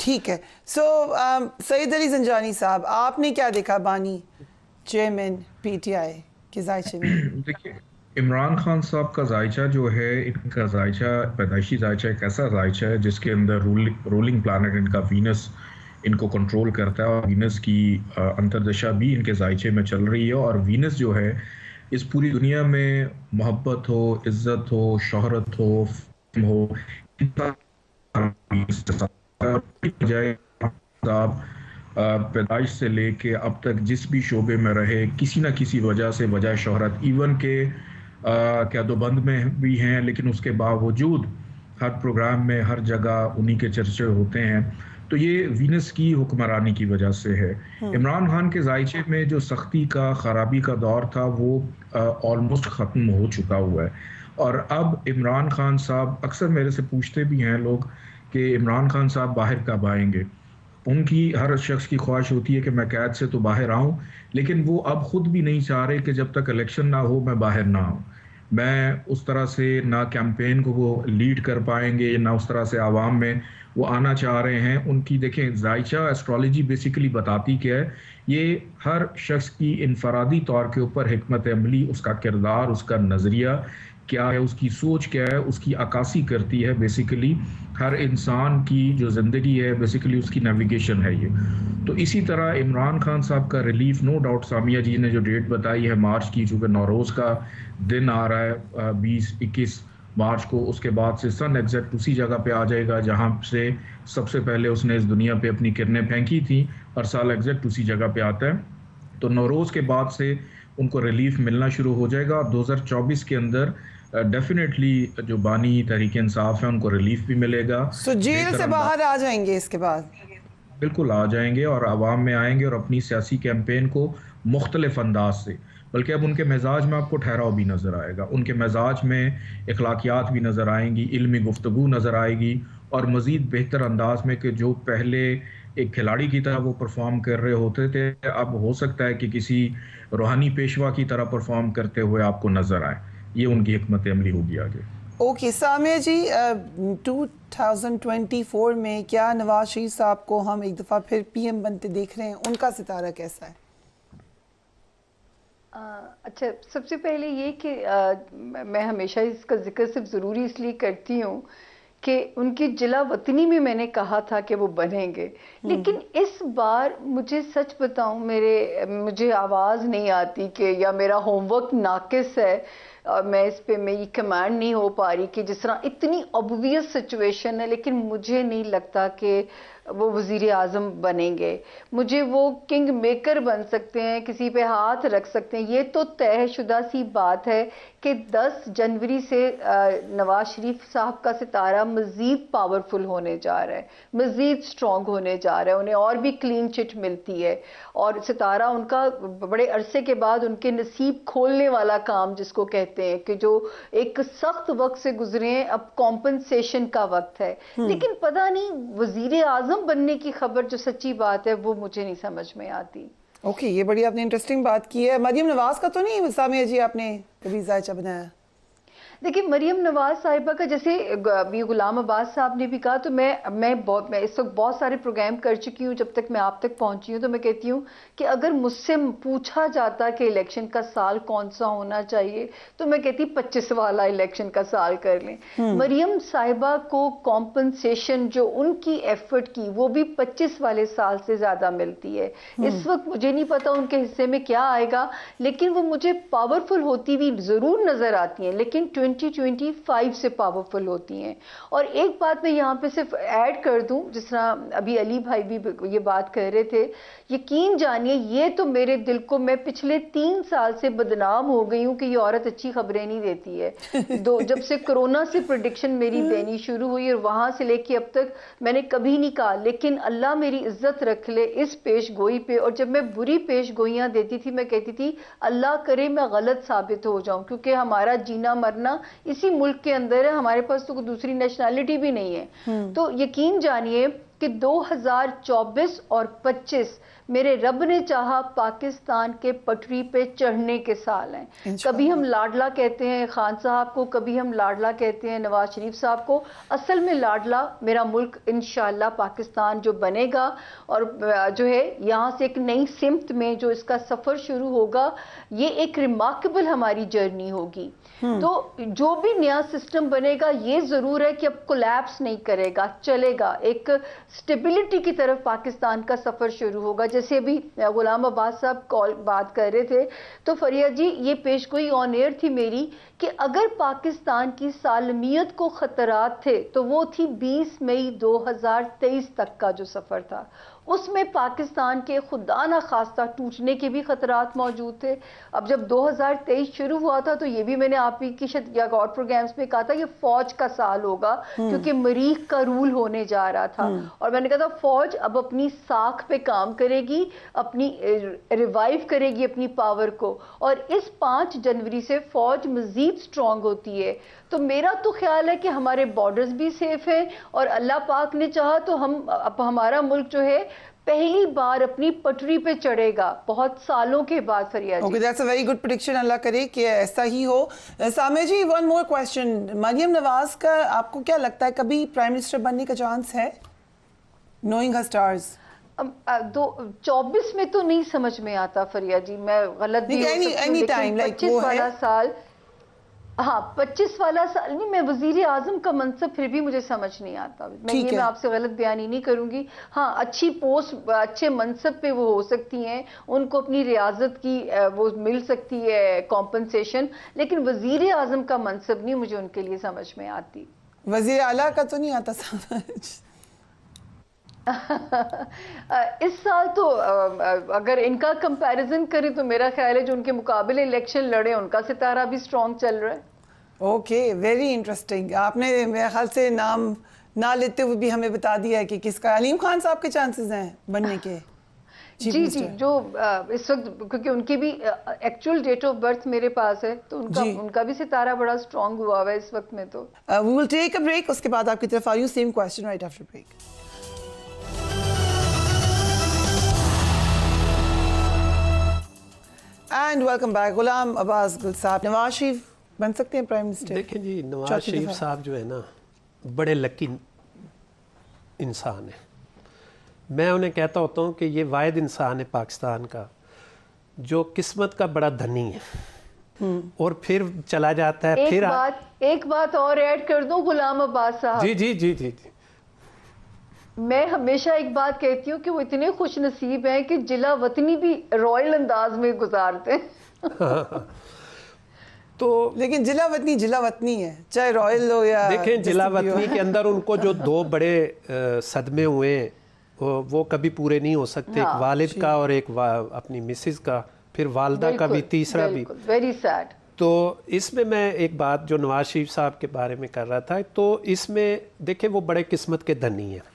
ٹھیک ہے. سو سعید علی زنجانی صاحب، آپ نے کیا دیکھا بانی چیئرمین پی ٹی آئی کے ذائچے میں؟ دیکھیے، عمران خان صاحب کا ذائچہ جو ہے، ان کا ذائچہ پیدائشی ذائچہ ایک ایسا ذائچہ ہے جس کے اندر رولنگ پلانٹ ان کا وینس ان کو کنٹرول کرتا ہے، اور وینس کی انتردشا بھی ان کے ذائچے میں چل رہی ہے. اور وینس جو ہے اس پوری دنیا میں محبت ہو، عزت ہو، شہرت ہو، فیم ہو، پیدائش سے لے کے اب تک جس بھی شعبے میں رہے، کسی نہ کسی وجہ سے وجہ شہرت، ایون کہ قید و بند میں بھی ہیں، لیکن اس کے باوجود ہر پروگرام میں ہر جگہ انہی کے چرچے ہوتے ہیں. تو یہ وینس کی حکمرانی کی وجہ سے ہے. عمران خان کے ذائچے میں جو سختی کا، خرابی کا دور تھا، وہ آلموسٹ ختم ہو چکا ہوا ہے. اور اب عمران خان صاحب، اکثر میرے سے پوچھتے بھی ہیں لوگ کہ عمران خان صاحب باہر کب آئیں گے. ان کی ہر شخص کی خواہش ہوتی ہے کہ میں قید سے تو باہر آؤں، لیکن وہ اب خود بھی نہیں چاہ رہے کہ جب تک الیکشن نہ ہو میں باہر نہ آؤں. میں اس طرح سے نہ کیمپین کو وہ لیڈ کر پائیں گے، نہ اس طرح سے عوام میں وہ آنا چاہ رہے ہیں. ان کی دیکھیں ذائچہ ایسٹرالوجی بیسیکلی بتاتی کیا ہے، یہ ہر شخص کی انفرادی طور کے اوپر حکمت عملی، اس کا کردار، اس کا نظریہ کیا ہے، اس کی سوچ کیا ہے، اس کی عکاسی کرتی ہے. بیسیکلی ہر انسان کی جو زندگی ہے، بیسیکلی اس کی نیویگیشن ہے یہ. تو اسی طرح عمران خان صاحب کا ریلیف، نو ڈاؤٹ سامیہ جی نے جو ڈیٹ بتائی ہے مارچ کی، چونکہ نوروز کا دن آ رہا ہے 20-21 مارچ کو، اس کے بعد سے سن ایگزیکٹ اسی جگہ پہ آ جائے گا جہاں سے سب سے پہلے اس نے اس دنیا پہ اپنی کرنیں پھینکی تھیں. ہر سال ایگزیکٹ اسی جگہ پہ آتا ہے. تو نوروز کے بعد سے ان کو ریلیف ملنا شروع ہو جائے گا. 2024 کے اندر ڈیفینیٹلی جو بانی تحریک انصاف ہے ان کو ریلیف بھی ملے گا. سو جیل سے باہر آ جائیں گے اس کے بعد؟ بالکل آ جائیں گے اور عوام میں آئیں گے اور اپنی سیاسی کیمپین کو مختلف انداز سے، بلکہ اب ان کے مزاج میں آپ کو ٹھہراؤ بھی نظر آئے گا، ان کے مزاج میں اخلاقیات بھی نظر آئیں گی، علمی گفتگو نظر آئے گی، اور مزید بہتر انداز میں کہ جو پہلے ایک کھلاڑی کی طرح وہ پرفارم کر رہے ہوتے تھے، اب ہو سکتا ہے کہ کسی روحانی پیشوا کی طرح پرفارم کرتے ہوئے آپ کو نظر آئے. یہ ان کی حکمت عملی ہوگی آگے. اوکے سامیہ جی، 2024 میں کیا نواز شریف صاحب کو ہم ایک دفعہ پھر پی ایم بنتے دیکھ رہے ہیں؟ ان کا ستارہ کیسا ہے؟ اچھا، سب سے پہلے یہ کہ میں ہمیشہ اس کا ذکر صرف ضروری اس لیے کرتی ہوں کہ ان کی جلا وطنی میں نے کہا تھا کہ وہ بنیں گے، لیکن اس بار مجھے سچ بتاؤں مجھے آواز نہیں آتی کہ یا میرا ہوم ورک ناقص ہے، میں اس پہ میری کمانڈ نہیں ہو پا رہی کہ جس طرح اتنی obvious سچویشن ہے، لیکن مجھے نہیں لگتا کہ وہ وزیر اعظم بنیں گے. مجھے وہ کنگ میکر بن سکتے ہیں، کسی پہ ہاتھ رکھ سکتے ہیں. یہ تو طے شدہ سی بات ہے کہ 10 جنوری سے نواز شریف صاحب کا ستارہ مزید پاورفل ہونے جا رہا ہے، مزید سٹرونگ ہونے جا رہا ہے، انہیں اور بھی کلین چٹ ملتی ہے، اور ستارہ ان کا بڑے عرصے کے بعد ان کے نصیب کھولنے والا کام جس کو کہتے ہیں کہ جو ایک سخت وقت سے گزرے ہیں، اب کمپنسیشن کا وقت ہے. لیکن پتہ نہیں وزیر اعظم بننے کی خبر جو سچی بات ہے وہ مجھے نہیں سمجھ میں آتی. اوکے، یہ بڑی آپ نے انٹرسٹنگ بات کی ہے. مریم نواز کا تو نہیں سامیہ جی آپ نے کبھی ذائچہ بنایا؟ دیکھیں، مریم نواز صاحبہ کا جیسے غلام عباس صاحب نے بھی کہا، تو میں اس وقت بہت سارے پروگرام کر چکی ہوں. جب تک میں آپ تک پہنچی ہوں تو میں کہتی ہوں کہ اگر مجھ سے پوچھا جاتا کہ الیکشن کا سال کون سا ہونا چاہیے تو میں کہتی 25 والا الیکشن کا سال کر لیں. مریم صاحبہ کو کمپنسیشن جو ان کی ایفرٹ کی وہ بھی 25 والے سال سے زیادہ ملتی ہے. اس وقت مجھے نہیں پتا ان کے حصے میں کیا آئے گا، لیکن وہ مجھے پاورفل ہوتی ہوئی ضرور نظر آتی ہیں، لیکن 2025 سے پاورفل ہوتی ہیں. اور ایک بات میں یہاں پہ صرف ایڈ کر دوں، جس طرح ابھی علی بھائی بھی یہ بات کہہ رہے تھے، یقین جانیے یہ تو میرے دل کو، میں پچھلے 3 سال سے بدنام ہو گئی ہوں کہ یہ عورت اچھی خبریں نہیں دیتی ہے. جب سے کرونا سے پریڈکشن میری دینی شروع ہوئی اور وہاں سے لے کے اب تک میں نے کبھی نہیں کہا، لیکن اللہ میری عزت رکھ لے اس پیش گوئی پہ. اور جب میں بری پیش گوئیاں دیتی تھی میں کہتی تھی اللہ کرے میں غلط ثابت ہو جاؤں، کیونکہ ہمارا جینا مرنا اسی ملک کے اندر ہے، ہمارے پاس تو کوئی دوسری نیشنلٹی بھی نہیں ہے. تو یقین جانیے کہ 2024 اور 25 میرے رب نے چاہا پاکستان کے پٹری پہ چڑھنے کے سال ہیں. کبھی ہم لاڈلا کہتے ہیں خان صاحب کو, کبھی ہم لاڈلا کہتے ہیں نواز شریف صاحب کو. اصل میں لاڈلا میرا ملک انشاءاللہ پاکستان جو بنے گا, اور جو ہے یہاں سے ایک نئی سمت میں جو اس کا سفر شروع ہوگا, یہ ایک ریمارکیبل ہماری جرنی ہوگی. تو جو بھی نیا سسٹم بنے گا یہ ضرور ہے کہ اب کولیپس نہیں کرے گا, چلے گا, ایک سٹیبلٹی کی طرف پاکستان کا سفر شروع ہوگا. جیسے ابھی غلام عباس صاحب بات کر رہے تھے, تو فریہ جی یہ پیش گوئی آن ایئر تھی میری کہ اگر پاکستان کی سالمیت کو خطرات تھے تو وہ تھی 20 مئی 2023 تک کا جو سفر تھا. اس میں پاکستان کے خدا نہ خواستہ ٹوٹنے کے بھی خطرات موجود تھے. اب جب 2023 شروع ہوا تھا تو یہ بھی میں نے آپ ہی کی یا اور پروگرامز میں کہا تھا یہ فوج کا سال ہوگا, کیونکہ مریخ کا رول ہونے جا رہا تھا. اور میں نے کہا تھا فوج اب اپنی ساکھ پہ کام کرے گی, اپنی ریوائیو کرے گی اپنی پاور کو, اور اس 5 جنوری سے فوج مزید سٹرونگ ہوتی ہے. تو میرا تو خیال ہے کہ ہمارے بارڈرز بھی سیف ہیں, اور اللہ پاک نے چاہا تو اب ہمارا ملک جو ہے پہلی بار اپنی پٹری پہ چڑھے گا بہت سالوں کے بعد. فریہ ji, okay, that's a very good prediction. اللہ کرے کہ ایسا ہی ہو. سامع جی, one more question. Maryam Nawaz کا آپ کو کیا لگتا ہے کبھی پرائم منسٹر بننے کا چانس ہے, نوئنگ ہر سٹارز؟ 24 میں تو نہیں سمجھ میں آتا فریہ جی, میں غلط بھی ہو سکتی ہوں, لیکن 25 والا سال, ہاں 25 والا سال نہیں, میں وزیر اعظم کا منصب پھر بھی مجھے سمجھ نہیں آتا. میں آپ سے غلط بیانی نہیں کروں گی. ہاں اچھی پوسٹ, اچھے منصب پہ وہ ہو سکتی ہیں, ان کو اپنی ریاضت کی وہ مل سکتی ہے کمپنسیشن, لیکن وزیر اعظم کا منصب نہیں مجھے ان کے لیے سمجھ میں آتی. وزیر اعلیٰ کا تو نہیں آتا سمجھ؟ اس سال تو اگر ان کا کمپیریزن کریں تو میرا خیال ہے جو ان کے مقابلے الیکشن لڑے ان کا ستارہ بھی سٹرونگ چل رہا ہے. Okay, very interesting. آپ نے میرے خیال سے نام نہ لیتے ہوئے بھی ہمیں بتا دیا ہے کہ کس کا. علیم خان صاحب کے چانسز ہیں بننے کے؟ جی جی, جو اس وقت کیونکہ ان کی بھی ایکچوئل ڈیٹ آف برتھ میرے پاس ہے, تو ان کا بھی ستارہ بڑا سٹرونگ ہوا ہوا ہے اس وقت میں. تو وی ول ٹیک اے بریک, اس کے بعد آپ کی طرف آ رہی ہوں. Same question right after break. And welcome back. Ghulam Abbas Gul صاحب, نواز شریف بن سکتے ہیں پرائم منسٹر؟ دیکھیں جی, نواز شریف صاحب جو ہے نا بڑے لکی انسان ہیں. میں انہیں کہتا ہوتا ہوں کہ یہ واحد انسان ہے پاکستان کا جو قسمت کا بڑا دھنی ہے, اور پھر چلا جاتا ہے. پھر ایک بات اور ایڈ کر دوں غلام عباس صاحب. جی جی جی جی جی, میں ہمیشہ ایک بات کہتی ہوں کہ وہ اتنے خوش نصیب ہیں کہ جلا وطنی بھی رائل انداز میں گزارتے ہیں. تو لیکن جلا وطنی ہے, چاہے رائل ہو یا دیکھیں جلا وطنی کے اندر ان کو جو 2 بڑے صدمے ہوئے ہیں وہ کبھی پورے نہیں ہو سکتے. ایک والد کا اور ایک اپنی مسز کا, پھر والدہ کا بھی, تیسرا بھی. Very sad. تو اس میں ایک بات جو نواز شریف صاحب کے بارے میں کر رہا تھا, تو اس میں دیکھیں وہ بڑے قسمت کے دھنی ہیں.